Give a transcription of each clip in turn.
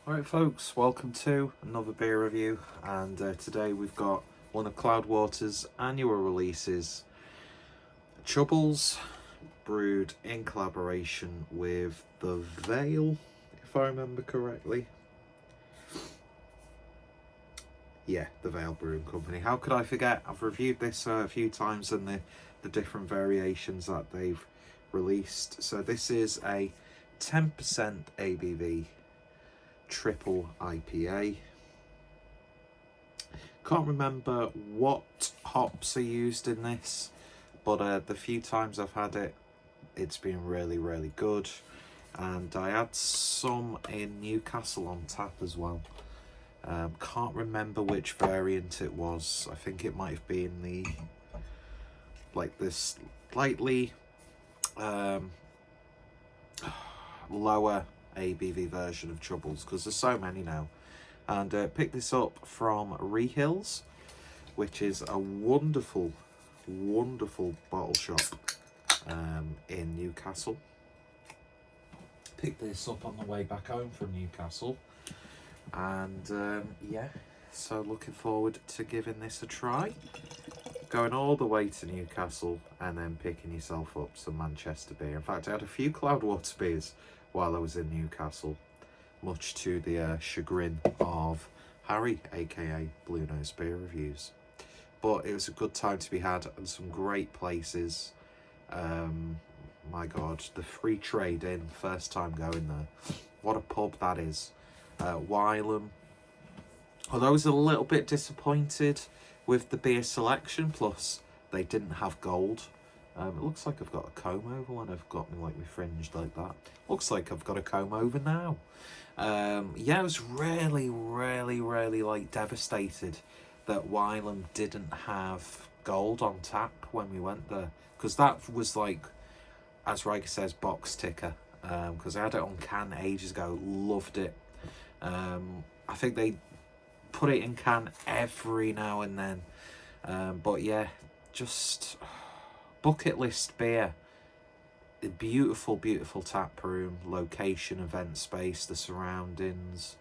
Alright folks, welcome to another beer review, and today we've got one of Cloudwater's annual releases, Chubbles, brewed in collaboration with the Veil, if I remember correctly. Yeah, the Veil Brewing Company. How could I forget? I've reviewed this a few times and the different variations that they've released. So this is a 10% ABV triple IPA. Can't remember what hops are used in this, but the few times I've had it, it's been really good. And I had some in Newcastle on tap as well. Can't remember which variant it was. I think it might have been the this slightly lower ABV version of Chubbles, because there's so many now. And picked this up from Rehills, which is a wonderful bottle shop in Newcastle. Picked this up on the way back home from Newcastle, and yeah, so looking forward to giving this a try. Going all the way to Newcastle and then picking yourself up some Manchester beer. In fact, I had a few Cloudwater beers while I was in Newcastle, much to the chagrin of Harry, aka Blue Nose Beer Reviews. But it was a good time to be had, and some great places. My God, the Free Trade Inn, first time going there. What a pub that is. Wylam. Although I was a little bit disappointed with the beer selection, plus they didn't have gold. It looks like I've got a comb over when I've got me my fringe like that. Looks like I've got a comb over now. Yeah, I was really like devastated that Wylam didn't have gold on tap when we went there, because that was like, as Riker says, box ticker. Because I had it on can ages ago, loved it. I think they put it in can every now and then, but yeah, just bucket list beer. A beautiful tap room, location, event space, the surroundings,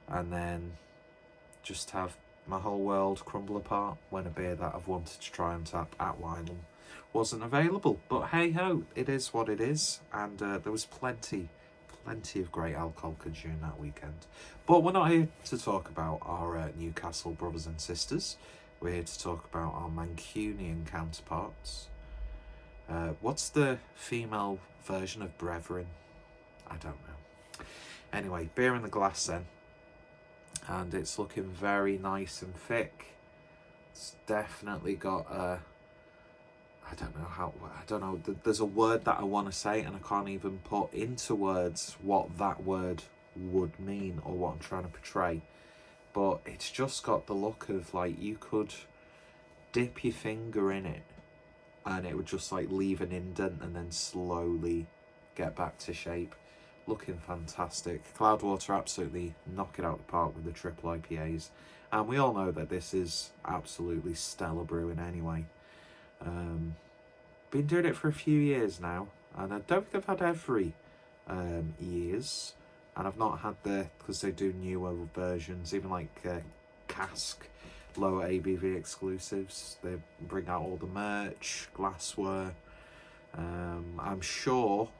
and then just have my whole world crumble apart when a beer that I've wanted to try on tap at Wylam wasn't available. But hey ho, it is what it is, and there was plenty of great alcohol consumed that weekend. But we're not here to talk about our Newcastle brothers and sisters. We're here to talk about our Mancunian counterparts. What's the female version of brethren? I don't know. Anyway, beer in the glass then, and it's looking very nice and thick. It's definitely got a, I don't know, there's a word that I want to say and I can't even put into words what that word would mean or what I'm trying to portray. But it's just got the look of like you could dip your finger in it and it would just like leave an indent and then slowly get back to shape. Looking fantastic. Cloudwater absolutely knock it out the park with the triple IPAs. And we all know that this is absolutely stellar brewing anyway. Been doing it for a few years now, and I don't think I've had every years, and I've not had because they do newer versions, even like cask, lower ABV exclusives. They bring out all the merch, glassware. I'm sure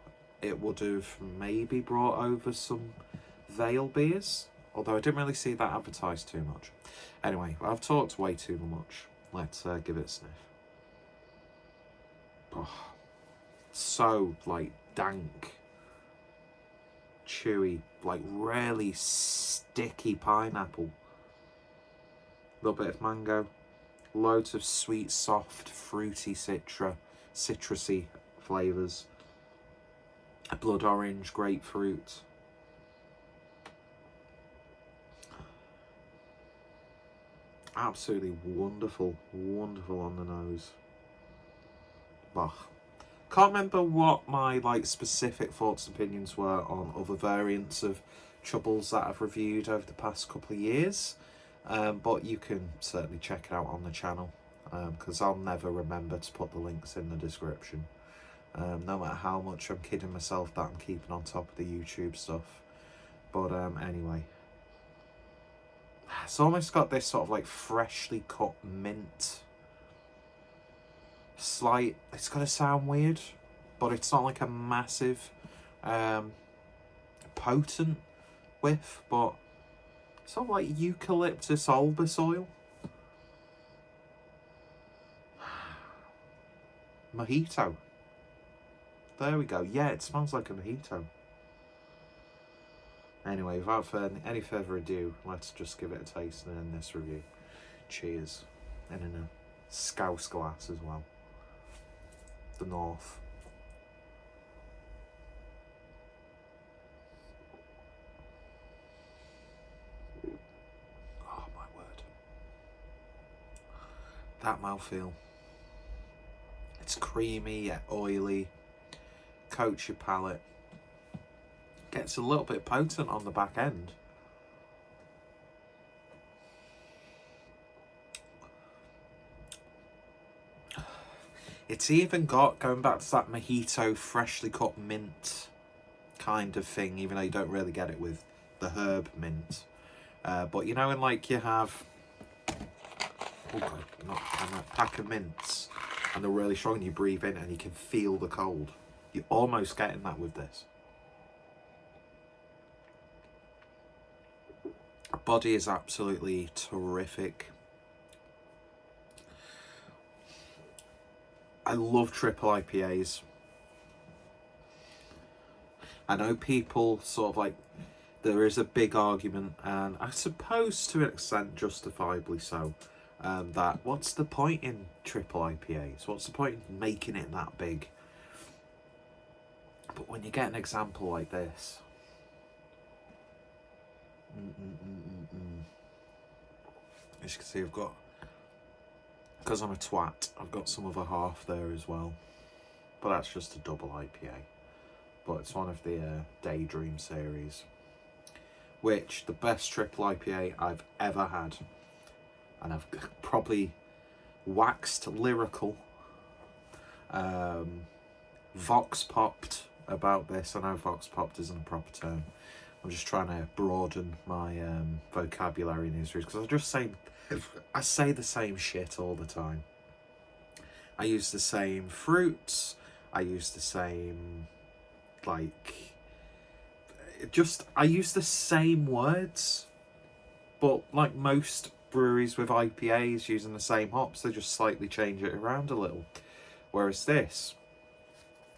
it would have maybe brought over some Veil beers, although I didn't really see that advertised too much. Anyway, I've talked way too much. Let's give it a sniff. Oh, so like dank, chewy, like really sticky pineapple. A little bit of mango, loads of sweet, soft, fruity citrusy flavours. Blood orange, grapefruit. Absolutely wonderful on the nose. Bah. Can't remember what my like specific thoughts and opinions were on other variants of Chubbles that I've reviewed over the past couple of years, but you can certainly check it out on the channel, because I'll never remember to put the links in the description. No matter how much I'm kidding myself that I'm keeping on top of the YouTube stuff, But anyway, it's almost got this sort of like freshly cut mint. Slight, it's gonna sound weird, but it's not like a massive potent whiff, but sort of like eucalyptus albus oil. Mojito. There we go. Yeah, it smells like a mojito. Anyway, without any further ado, let's just give it a taste and end this review. Cheers. And in a Scouse glass as well. The North. Oh my word. That mouthfeel. It's creamy yet oily. Coats your palate. Gets a little bit potent on the back end. It's even got, going back to that mojito, freshly cut mint kind of thing, even though you don't really get it with the herb mint. But you know, when like you have a pack of mints and they're really strong and you breathe in and you can feel the cold. You're almost getting that with this. Body is absolutely terrific. I love triple IPAs. I know people sort of like, there is a big argument, and I suppose to an extent justifiably so, that what's the point in triple IPAs? What's the point in making it that big? But when you get an example like this, as you can see, I've got, because I'm a twat, I've got some other half there as well, but that's just a double IPA. But it's one of the Daydream series, which the best triple IPA I've ever had, and I've probably waxed lyrical, vox popped about this. I know vox popped isn't a proper term. I'm just trying to broaden my vocabulary in these because I say the same shit all the time. I use the same fruits. I use the same, like, I use the same words. But like most breweries with IPAs using the same hops, they just slightly change it around a little. Whereas this,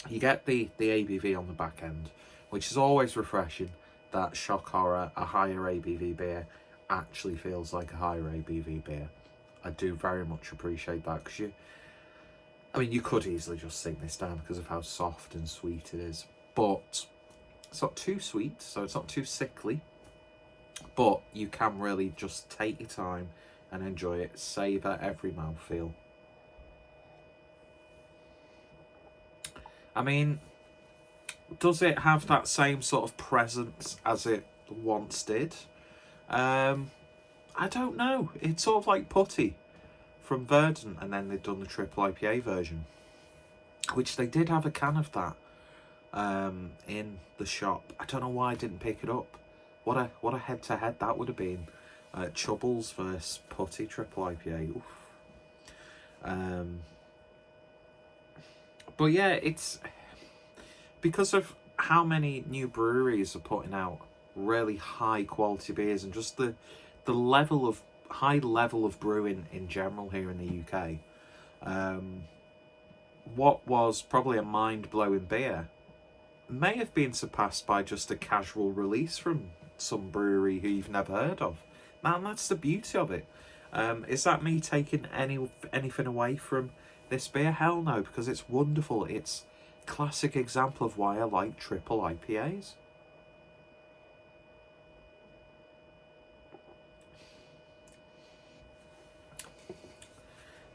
you get the ABV on the back end, which is always refreshing. That shock horror, a higher ABV beer actually feels like a higher ABV beer. I do very much appreciate that, because you could easily just sink this down because of how soft and sweet it is, but it's not too sweet, so it's not too sickly, but you can really just take your time and enjoy it, savour every mouthfeel. I mean, does it have that same sort of presence as it once did? I don't know. It's sort of like Putty from Verdant, and then they've done the triple IPA version, which they did have a can of that in the shop. I don't know why I didn't pick it up. What a head-to-head that would have been. Chubbles versus Putty triple IPA. Oof. But yeah, it's because of how many new breweries are putting out really high quality beers, and just the high level of brewing in general here in the UK. What was probably a mind-blowing beer may have been surpassed by just a casual release from some brewery who you've never heard of. Man, that's the beauty of it. Is that me taking anything away from this beer? Hell no, because it's wonderful. It's a classic example of why I like triple IPAs.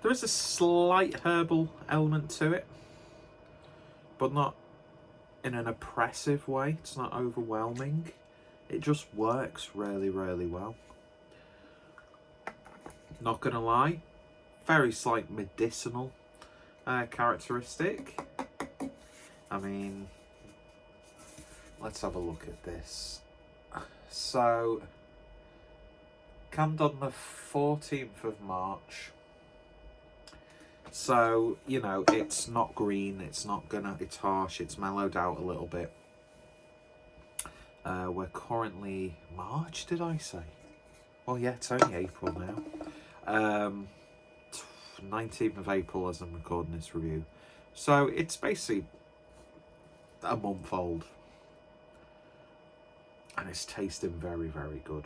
There is a slight herbal element to it, but not in an oppressive way. It's not overwhelming. It just works really, really well. Not gonna lie, very slight medicinal characteristic. I mean, let's have a look at this. So, canned on the 14th of March. So, you know, it's not green, it's harsh, it's mellowed out a little bit. We're currently, March, did I say? Well, yeah, it's only April now. 19th of April as I'm recording this review. So, it's basically a month old. And it's tasting very, very good.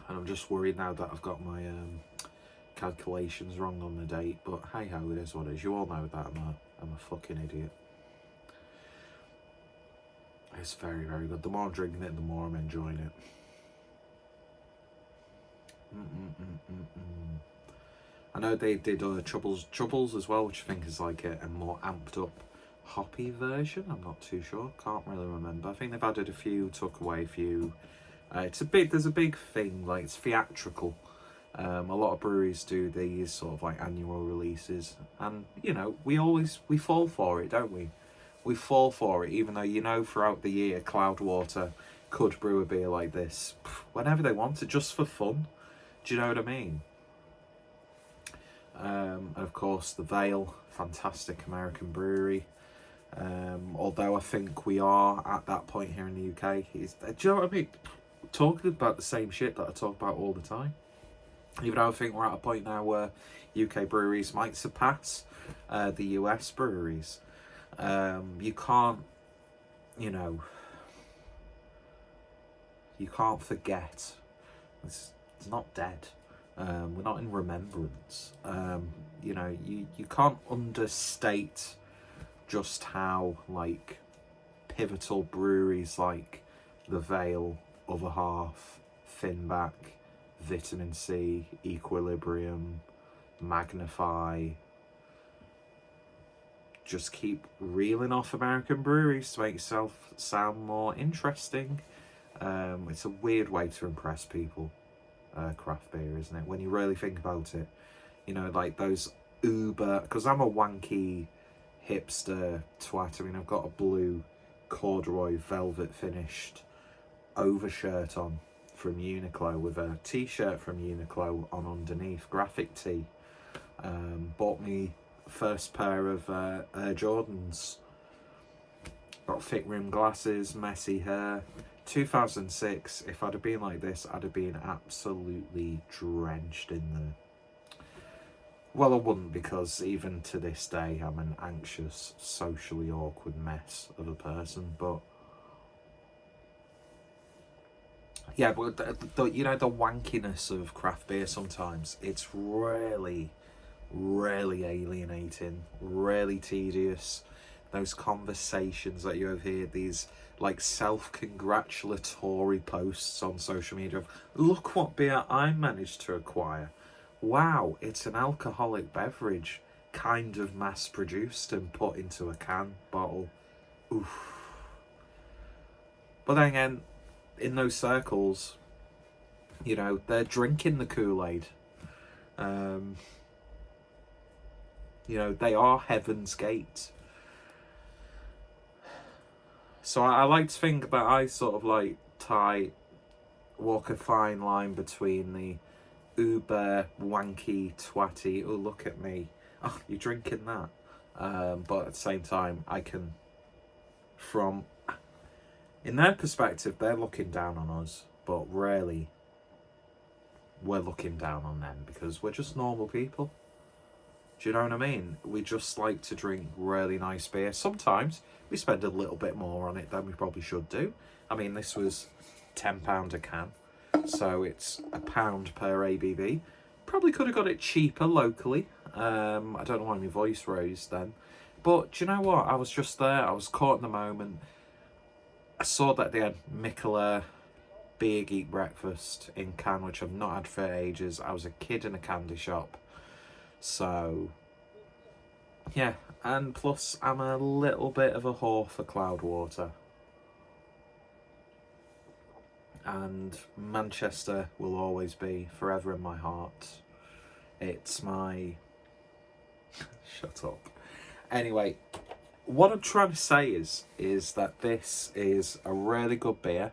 And I'm just worried now that I've got my calculations wrong on the date, but hey ho, it is what it is. You all know that I'm a fucking idiot. It's very, very good. The more I'm drinking it, the more I'm enjoying it. I know they did Chubbles as well, which I think is like a more amped up hoppy version. I'm not too sure. Can't really remember. I think they've added a few, took away a few. There's a big thing, like it's theatrical. A lot of breweries do these sort of like annual releases, and you know, we fall for it, don't we? We fall for it, even though, you know, throughout the year Cloudwater could brew a beer like this whenever they want it, just for fun. Do you know what I mean? And of course the Veil, fantastic American brewery. Although I think we are at that point here in the UK. Do you know what I mean? Talking about the same shit that I talk about all the time. Even though I think we're at a point now where UK breweries might surpass the US breweries. You can't, you know, you can't forget. It's not dead. We're not in remembrance. You know, you can't understate just how, like, pivotal breweries like the Veil, Other Half, Finback, Vitamin C, Equilibrium, Magnify, just keep reeling off American breweries to make yourself sound more interesting. It's a weird way to impress people, craft beer, isn't it? When you really think about it, you know, like those uber, because I'm a wanky hipster twat. I mean, I've got a blue corduroy velvet finished overshirt on from Uniqlo with a t-shirt from Uniqlo on underneath, graphic tee. Bought me first pair of Air Jordans. Got thick rim glasses, messy hair. 2006, if I'd have been like this, I'd have been absolutely drenched in the... Well, I wouldn't, because even to this day, I'm an anxious, socially awkward mess of a person, but... Yeah, but you know, the wankiness of craft beer sometimes, it's really alienating, really tedious. Those conversations that you overhear, these like self-congratulatory posts on social media of, look what beer I managed to acquire. Wow, it's an alcoholic beverage, kind of mass-produced and put into a can bottle. Oof. But then again, in those circles, you know, they're drinking the Kool-Aid. You know, they are Heaven's Gate. So I like to think that I sort of like walk a fine line between the uber wanky twatty, oh look at me, oh you're drinking that, but at the same time I can, from in their perspective, they're looking down on us, but really we're looking down on them because we're just normal people. Do you know what I mean? We just like to drink really nice beer. Sometimes we spend a little bit more on it than we probably should do. I mean, this was £10 a can, so it's £1 per ABV. Probably could have got it cheaper locally. I don't know why my voice rose then. But do you know what? I was just there. I was caught in the moment. I saw that they had Mikkeller Beer Geek Breakfast in can, which I've not had for ages. I was a kid in a candy shop. So, yeah. And plus, I'm a little bit of a whore for Cloudwater. And Manchester will always be forever in my heart. It's my... Shut up. Anyway, what I'm trying to say is that this is a really good beer.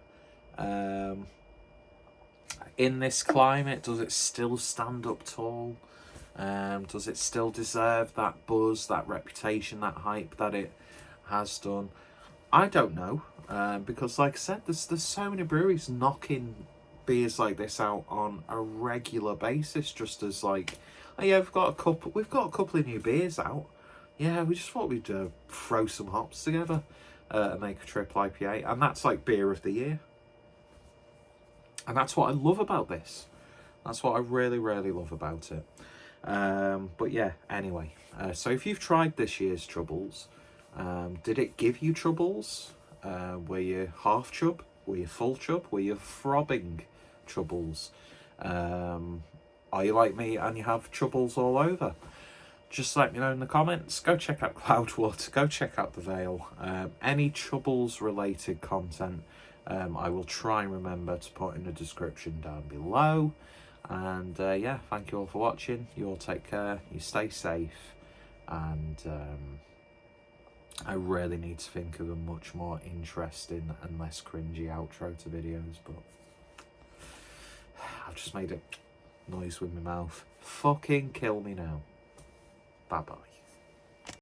In this climate, does it still stand up tall? Does it still deserve that buzz, that reputation, that hype that it has done? I don't know, because like I said, there's so many breweries knocking beers like this out on a regular basis, just as like, oh yeah, we've got a couple of new beers out. Yeah, we just thought we'd throw some hops together and make a triple IPA, and that's like beer of the year. And that's what I love about this. That's what I really, really love about it. But yeah, anyway. So if you've tried this year's Chubbles, did it give you troubles? Were you half chub? Were you full chub? Were you throbbing Chubbles? Are you like me and you have Chubbles all over? Just let me know in the comments. Go check out Cloudwater. Go check out the Veil. Any Chubbles related content, I will try and remember to put in the description down below. And yeah, thank you all for watching. You all take care. You stay safe. And I really need to think of a much more interesting and less cringy outro to videos. But I've just made a noise with my mouth. Fucking kill me now. Bye bye.